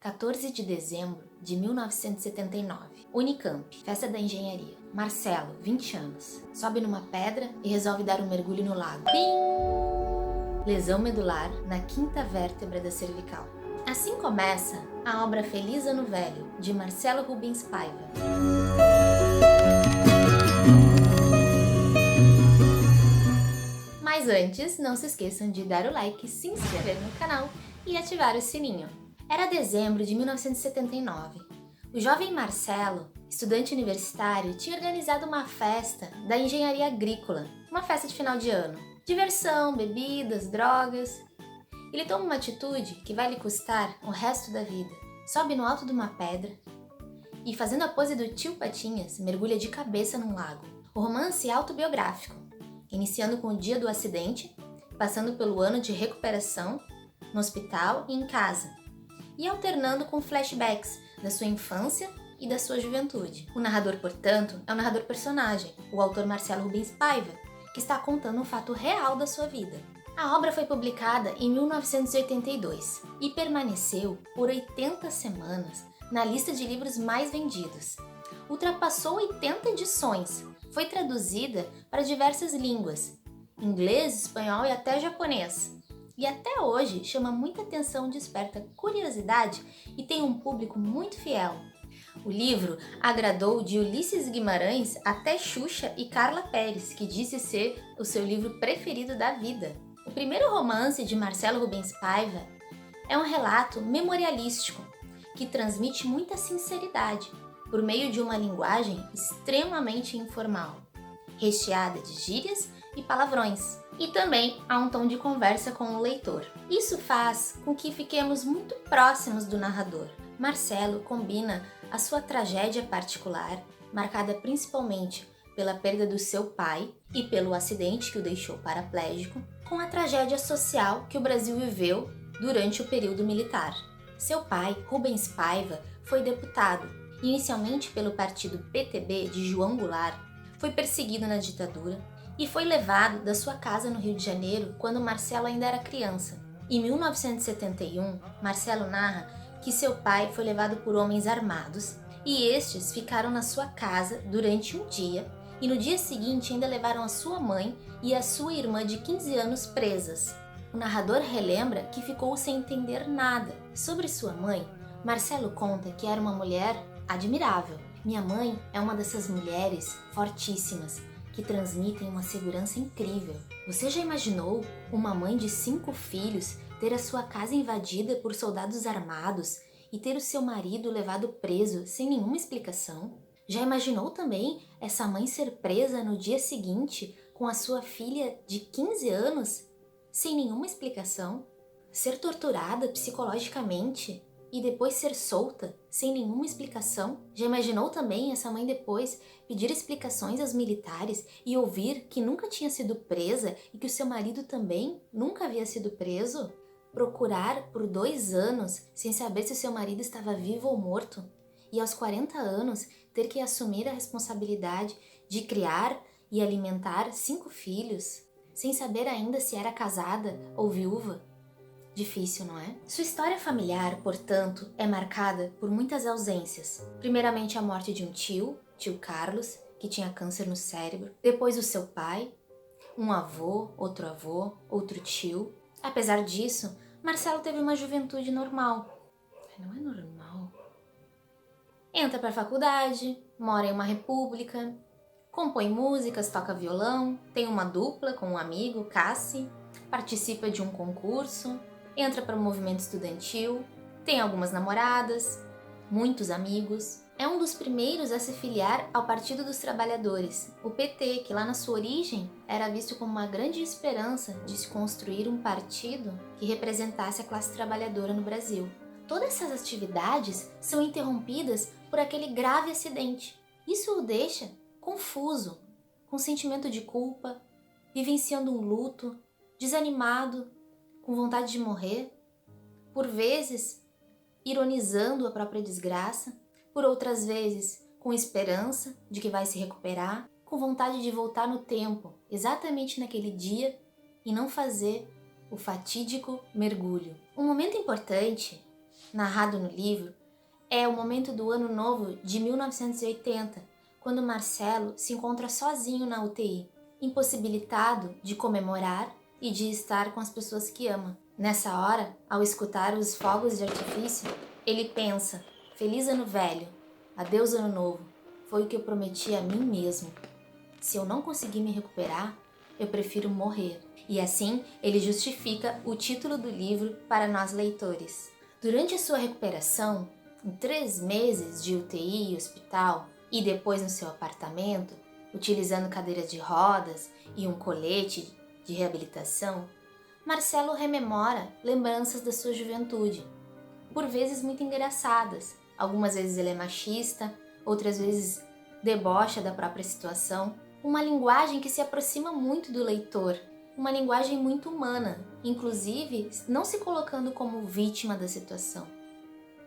14 de dezembro de 1979. Unicamp, Festa da Engenharia. Marcelo, 20 anos, sobe numa pedra e resolve dar um mergulho no lago. Bim! Lesão medular na quinta vértebra da cervical. Assim começa a obra Feliz Ano Velho, de Marcelo Rubens Paiva. Mas antes, não se esqueçam de dar o like, se inscrever no canal e ativar o sininho. Era dezembro de 1979. O jovem Marcelo, estudante universitário, tinha organizado uma festa da engenharia agrícola, uma festa de final de ano. Diversão, bebidas, drogas. Ele toma uma atitude que vai lhe custar o resto da vida. Sobe no alto de uma pedra e, fazendo a pose do tio Patinhas, mergulha de cabeça num lago. O romance é autobiográfico, iniciando com o dia do acidente, passando pelo ano de recuperação, no hospital e em casa, e alternando com flashbacks da sua infância e da sua juventude. O narrador, portanto, é um narrador personagem, o autor Marcelo Rubens Paiva, que está contando um fato real da sua vida. A obra foi publicada em 1982 e permaneceu por 80 semanas na lista de livros mais vendidos. Ultrapassou 80 edições, foi traduzida para diversas línguas, inglês, espanhol e até japonês. E até hoje chama muita atenção, desperta curiosidade e tem um público muito fiel. O livro agradou de Ulisses Guimarães até Xuxa e Carla Perez, que disse ser o seu livro preferido da vida. O primeiro romance de Marcelo Rubens Paiva é um relato memorialístico que transmite muita sinceridade por meio de uma linguagem extremamente informal, recheada de gírias e palavrões. E também há um tom de conversa com o leitor. Isso faz com que fiquemos muito próximos do narrador. Marcelo combina a sua tragédia particular, marcada principalmente pela perda do seu pai e pelo acidente que o deixou paraplégico, com a tragédia social que o Brasil viveu durante o período militar. Seu pai, Rubens Paiva, foi deputado, inicialmente pelo partido PTB de João Goulart, foi perseguido na ditadura e foi levado da sua casa no Rio de Janeiro quando Marcelo ainda era criança. Em 1971, Marcelo narra que seu pai foi levado por homens armados e estes ficaram na sua casa durante um dia e no dia seguinte ainda levaram a sua mãe e a sua irmã de 15 anos presas. O narrador relembra que ficou sem entender nada. Sobre sua mãe, Marcelo conta que era uma mulher admirável. Minha mãe é uma dessas mulheres fortíssimas que transmitem uma segurança incrível. Você já imaginou uma mãe de 5 filhos ter a sua casa invadida por soldados armados e ter o seu marido levado preso sem nenhuma explicação? Já imaginou também essa mãe ser presa no dia seguinte com a sua filha de 15 anos sem nenhuma explicação? Ser torturada psicologicamente e depois ser solta, sem nenhuma explicação? Já imaginou também essa mãe depois pedir explicações aos militares e ouvir que nunca tinha sido presa e que o seu marido também nunca havia sido preso? Procurar por 2 anos sem saber se o seu marido estava vivo ou morto? E aos 40 anos ter que assumir a responsabilidade de criar e alimentar 5 filhos, sem saber ainda se era casada ou viúva? Difícil, não é? Sua história familiar, portanto, é marcada por muitas ausências. Primeiramente a morte de um tio Carlos, que tinha câncer no cérebro. Depois o seu pai, um avô, outro tio. Apesar disso, Marcelo teve uma juventude normal. Não é normal? Entra para a faculdade, mora em uma república, compõe músicas, toca violão, tem uma dupla com um amigo, Cassi, participa de um concurso, entra para o movimento estudantil, tem algumas namoradas, muitos amigos. É um dos primeiros a se filiar ao Partido dos Trabalhadores, o PT, que lá na sua origem era visto como uma grande esperança de se construir um partido que representasse a classe trabalhadora no Brasil. Todas essas atividades são interrompidas por aquele grave acidente. Isso o deixa confuso, com sentimento de culpa, vivenciando um luto, desanimado, com vontade de morrer, por vezes ironizando a própria desgraça, por outras vezes com esperança de que vai se recuperar, com vontade de voltar no tempo, exatamente naquele dia, e não fazer o fatídico mergulho. Um momento importante narrado no livro, é o momento do Ano Novo de 1980, quando Marcelo se encontra sozinho na UTI, impossibilitado de comemorar e de estar com as pessoas que ama. Nessa hora, ao escutar os fogos de artifício, ele pensa: Feliz Ano Velho, adeus Ano Novo, foi o que eu prometi a mim mesmo. Se eu não conseguir me recuperar, eu prefiro morrer. E assim, ele justifica o título do livro para nós leitores. Durante a sua recuperação, em 3 meses de UTI e hospital, e depois no seu apartamento, utilizando cadeira de rodas e um colete de reabilitação, Marcelo rememora lembranças da sua juventude, por vezes muito engraçadas. Algumas vezes ele é machista, outras vezes debocha da própria situação. Uma linguagem que se aproxima muito do leitor, uma linguagem muito humana, inclusive não se colocando como vítima da situação,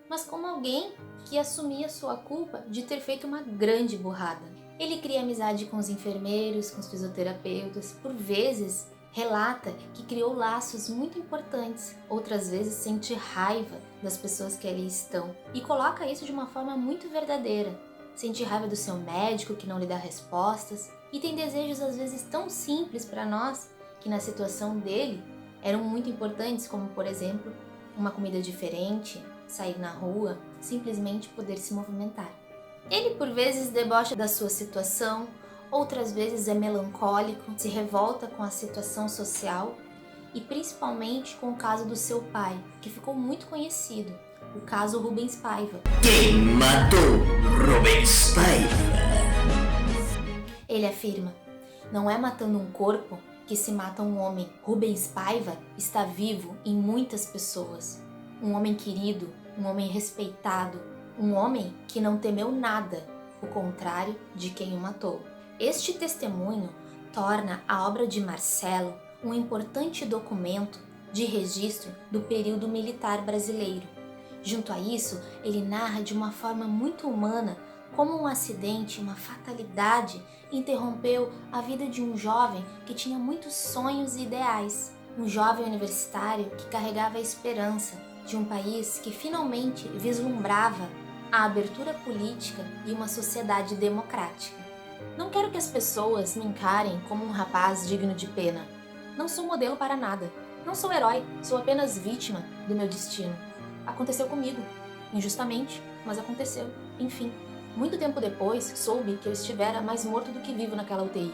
mas como alguém que assumia sua culpa de ter feito uma grande burrada. Ele cria amizade com os enfermeiros, com os fisioterapeutas, por vezes relata que criou laços muito importantes, outras vezes sente raiva das pessoas que ali estão e coloca isso de uma forma muito verdadeira. Sente raiva do seu médico que não lhe dá respostas e tem desejos às vezes tão simples para nós que na situação dele eram muito importantes, como por exemplo, uma comida diferente, sair na rua, simplesmente poder se movimentar. Ele por vezes debocha da sua situação, outras vezes é melancólico, se revolta com a situação social e principalmente com o caso do seu pai, que ficou muito conhecido, o caso Rubens Paiva. Quem matou Rubens Paiva? Ele afirma: não é matando um corpo que se mata um homem. Rubens Paiva está vivo em muitas pessoas. Um homem querido, um homem respeitado, um homem que não temeu nada, o contrário de quem o matou. Este testemunho torna a obra de Marcelo um importante documento de registro do período militar brasileiro. Junto a isso, ele narra de uma forma muito humana como um acidente, uma fatalidade, interrompeu a vida de um jovem que tinha muitos sonhos e ideais. Um jovem universitário que carregava a esperança de um país que finalmente vislumbrava a abertura política e uma sociedade democrática. Não quero que as pessoas me encarem como um rapaz digno de pena. Não sou modelo para nada. Não sou herói, sou apenas vítima do meu destino. Aconteceu comigo, injustamente, mas aconteceu, enfim. Muito tempo depois, soube que eu estivera mais morto do que vivo naquela UTI.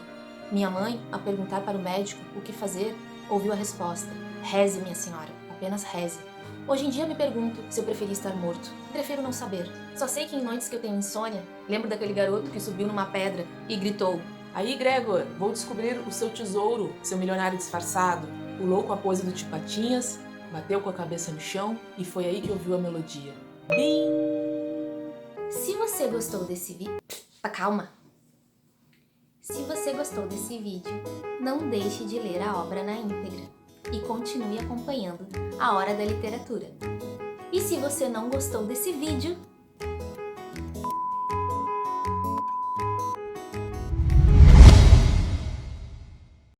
Minha mãe, ao perguntar para o médico o que fazer, ouviu a resposta: reze, minha senhora, apenas reze. Hoje em dia me pergunto se eu preferia estar morto. Prefiro não saber. Só sei que em noites que eu tenho insônia, lembro daquele garoto que subiu numa pedra e gritou: Aí, Gregor, vou descobrir o seu tesouro, seu milionário disfarçado. Pulou com a pose do Tio Patinhas, bateu com a cabeça no chão e foi aí que ouviu a melodia. Bim! Se você gostou desse vídeo... Calma! Se você gostou desse vídeo, não deixe de ler a obra na íntegra e continue acompanhando a Hora da Literatura. E se você não gostou desse vídeo,